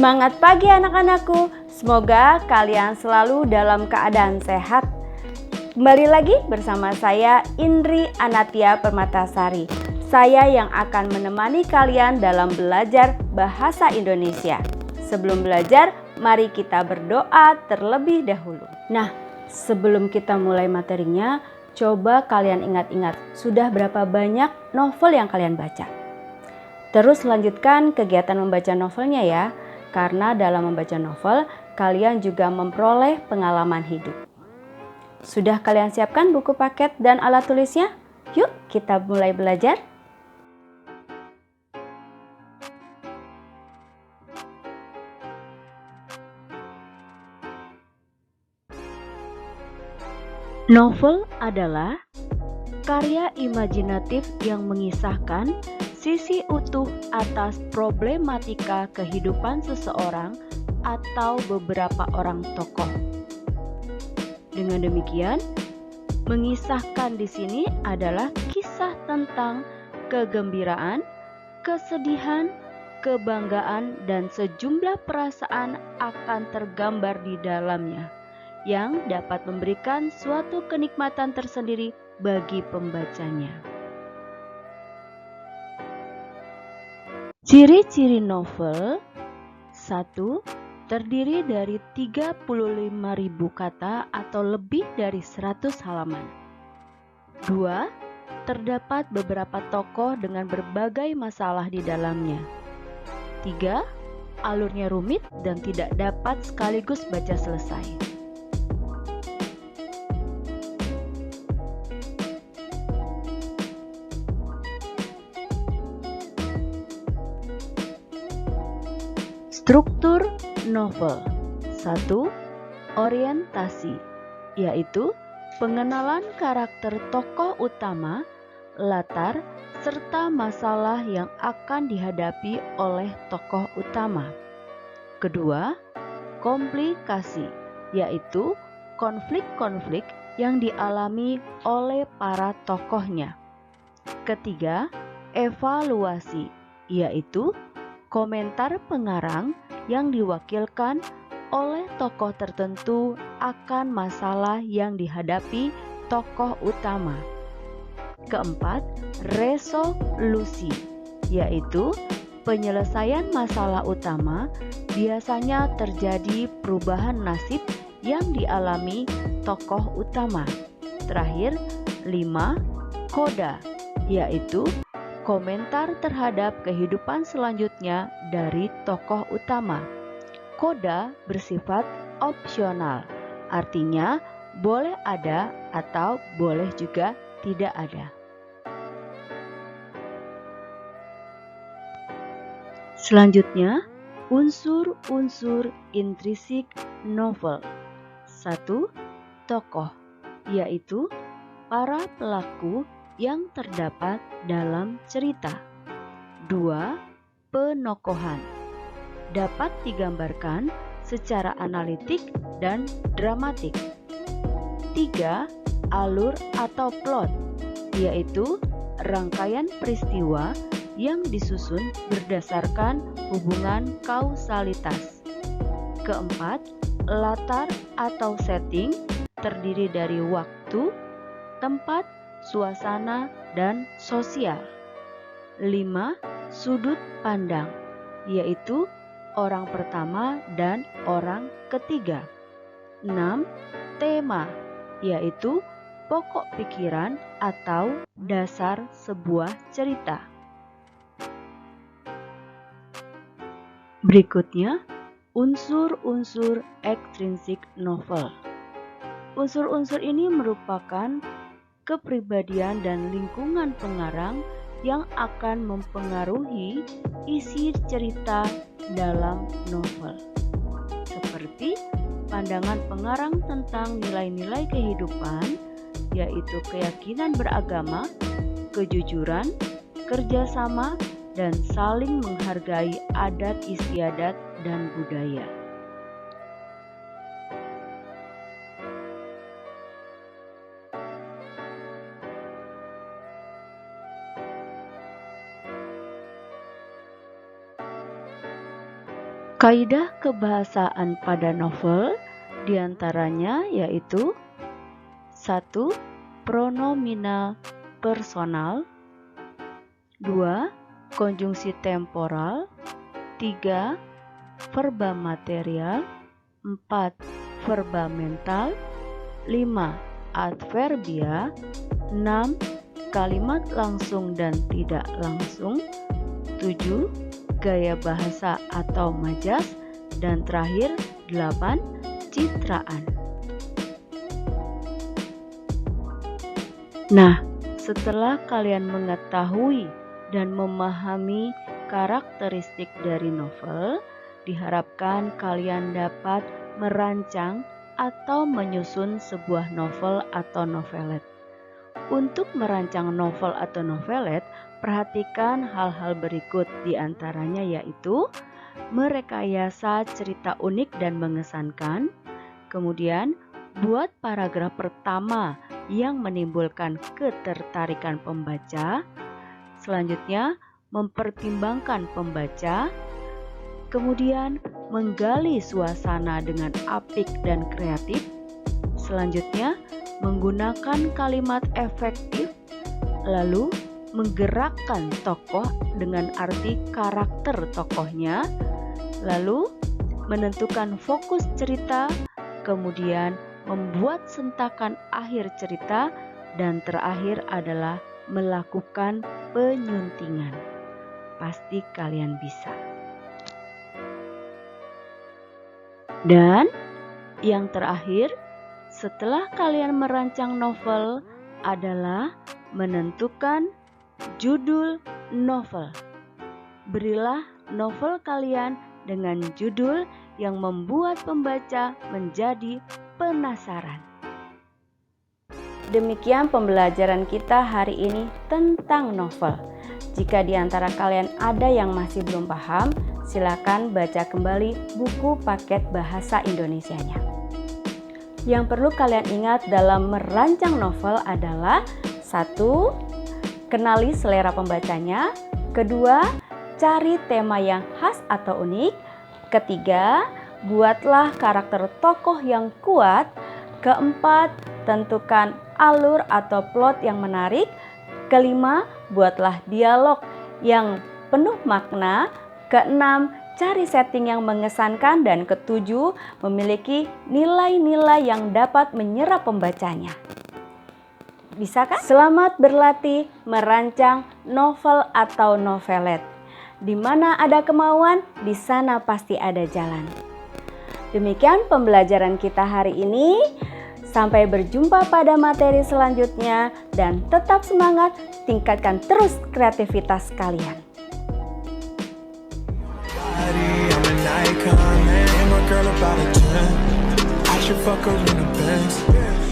Semangat pagi anak-anakku, semoga kalian selalu dalam keadaan sehat. Kembali lagi bersama saya Indri Anatia Permatasari. Saya yang akan menemani kalian dalam belajar bahasa Indonesia. Sebelum belajar, mari kita berdoa terlebih dahulu. Nah, sebelum kita mulai materinya, coba kalian ingat-ingat, sudah berapa banyak novel yang kalian baca? Terus lanjutkan kegiatan membaca novelnya ya, karena dalam membaca novel, kalian juga memperoleh pengalaman hidup. Sudah kalian siapkan buku paket dan alat tulisnya? Yuk kita mulai belajar. Novel adalah karya imajinatif yang mengisahkan sisi utuh atas problematika kehidupan seseorang atau beberapa orang tokoh. Dengan demikian, mengisahkan di sini adalah kisah tentang kegembiraan, kesedihan, kebanggaan, dan sejumlah perasaan akan tergambar di dalamnya, yang dapat memberikan suatu kenikmatan tersendiri bagi pembacanya. Ciri-ciri novel: 1. Terdiri dari 35.000 kata atau lebih dari 100 halaman. 2. Terdapat beberapa tokoh dengan berbagai masalah di dalamnya. 3. Alurnya rumit dan tidak dapat sekaligus baca selesai. Struktur novel. 1. Orientasi, yaitu pengenalan karakter tokoh utama, latar, serta masalah yang akan dihadapi oleh tokoh utama. Kedua, komplikasi, yaitu konflik-konflik yang dialami oleh para tokohnya. Ketiga, evaluasi, yaitu komentar pengarang yang diwakilkan oleh tokoh tertentu akan masalah yang dihadapi tokoh utama. Keempat, resolusi, yaitu penyelesaian masalah utama, biasanya terjadi perubahan nasib yang dialami tokoh utama. Terakhir, 5, koda, yaitu komentar terhadap kehidupan selanjutnya dari tokoh utama. Koda bersifat opsional, artinya boleh ada atau boleh juga tidak ada. Selanjutnya, unsur-unsur intrinsik novel. 1. Tokoh, yaitu para pelaku yang terdapat dalam cerita. 2. Penokohan, dapat digambarkan secara analitik dan dramatik. 3. Alur atau plot, yaitu rangkaian peristiwa yang disusun berdasarkan hubungan kausalitas. Keempat, latar atau setting, terdiri dari waktu, tempat, suasana, dan sosial. 5. Sudut pandang, yaitu orang pertama dan orang ketiga. 6. Tema, yaitu pokok pikiran atau dasar sebuah cerita. Berikutnya, unsur-unsur ekstrinsik novel. Unsur-unsur ini merupakan kepribadian dan lingkungan pengarang yang akan mempengaruhi isi cerita dalam novel, seperti pandangan pengarang tentang nilai-nilai kehidupan, yaitu keyakinan beragama, kejujuran, kerjasama, dan saling menghargai adat istiadat dan budaya. Kaidah kebahasaan pada novel diantaranya yaitu 1. Pronominal personal, 2. Konjungsi temporal, 3. Verba material, 4. Verba mental, 5. Adverbia, 6. Kalimat langsung dan tidak langsung, 7. Gaya bahasa atau majas, dan terakhir 8. Citraan. Nah, setelah kalian mengetahui dan memahami karakteristik dari novel, diharapkan kalian dapat merancang atau menyusun sebuah novel atau novelet. Untuk merancang novel atau novelet, perhatikan hal-hal berikut, diantaranya yaitu merekayasa cerita unik dan mengesankan, kemudian buat paragraf pertama yang menimbulkan ketertarikan pembaca, selanjutnya mempertimbangkan pembaca, kemudian menggali suasana dengan apik dan kreatif, selanjutnya menggunakan kalimat efektif, lalu menggerakkan tokoh dengan arti karakter tokohnya, lalu menentukan fokus cerita, kemudian membuat sentakan akhir cerita, dan terakhir adalah melakukan penyuntingan. Pasti kalian bisa. Dan yang terakhir, setelah kalian merancang novel adalah menentukan judul novel. Berilah novel kalian dengan judul yang membuat pembaca menjadi penasaran. Demikian pembelajaran kita hari ini tentang novel. Jika di antara kalian ada yang masih belum paham, silakan baca kembali buku paket bahasa Indonesianya. Yang perlu kalian ingat dalam merancang novel adalah 1. Kenali selera pembacanya, 2. Cari tema yang khas atau unik, 3. Buatlah karakter tokoh yang kuat, 4. Tentukan alur atau plot yang menarik, 5. Buatlah dialog yang penuh makna, 6. Cari setting yang mengesankan, dan 7. Memiliki nilai-nilai yang dapat menyerap pembacanya. Bisa kan? Selamat berlatih merancang novel atau novelet. Di mana ada kemauan, di sana pasti ada jalan. Demikian pembelajaran kita hari ini. Sampai berjumpa pada materi selanjutnya, dan tetap semangat, tingkatkan terus kreativitas kalian. I should fuck her in a Benz.